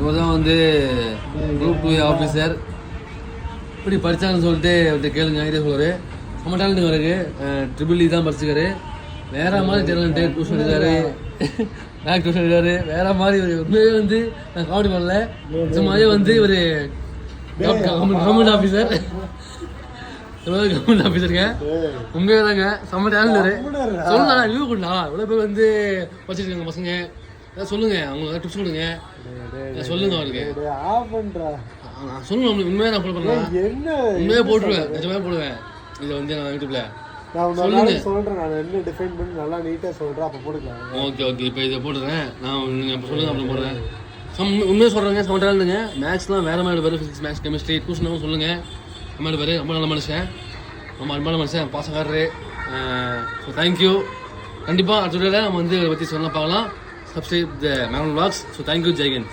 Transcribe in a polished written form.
இவர் தான் வந்து குரூப் 2 ஆஃபீஸர். இப்படி படித்தாங்கன்னு சொல்லிட்டு அவர்கிட்ட கேளுங்க. இதே சொல்லுவார். நம்ம டேலண்ட் இருக்கு. ட்ரிபிள் தான் படிச்சுக்காரு. வேற மாதிரி டேலண்ட்டு. டியூஷன் எடுக்காரு, பேக் டியூஷன் எடுக்காரு. வேற மாதிரி உண்மையே வந்து நான் காமெடி பண்ணல. நிஜமாவே வந்து ஒரு கவர்மெண்ட் ஆஃபீஸர். கவர்மெண்ட் ஆஃபீஸருங்க. உண்மையாக தாங்க செம்ம டேலண்ட். சொல்லலாம் ரிவ்யூ கொடுக்கலாம். இவ்வளோ பேர் வந்து படிச்சிருக்காங்க பசங்க. ஏதாவது சொல்லுங்க, அவங்களுக்கு டிப்ஸ் கொடுங்க. சொல்லுங்க அவருக்கு. நான் சொல்லுங்க, உண்மையாக நான் போட உண்மையாக போட்டுருவேன். நிஜமாக போடுவேன். இதை வந்து நான் யூடியூப்ல சொல்லுங்க சொல்கிறேன். நான் என்ன டிஃபைன் பண்ணி நல்லா நீட்டாக சொல்கிறேன். அப்போ போட்டுக்கலாம். Okay okay. இப்போ இதை போட்டுறேன் நான். நீங்கள் அப்போ சொல்லுங்கள், அப்புறம் போடுறேன். உண்மையாக சொல்கிறேங்க. செம்ம டேலண்ட்டுங்க. மேக்ஸ்லாம் வேறு மாதிரி பேர். ஃபிசிக்ஸ், மேக்ஸ், கெமிஸ்ட்ரி, டியூஷனும் சொல்லுங்கள். அம்மாடி பேர் ரொம்ப நல்ல மனுஷன். ரொம்ப அன்பான மனுஷன், பாசக்காரரு. So thank you. கண்டிப்பாக அடுத்த வீடியோவில் நம்ம வந்து இதை பற்றி சொல்லலாம் பார்க்கலாம். Subscribe the man vlogs. So thank you. Jai Hind.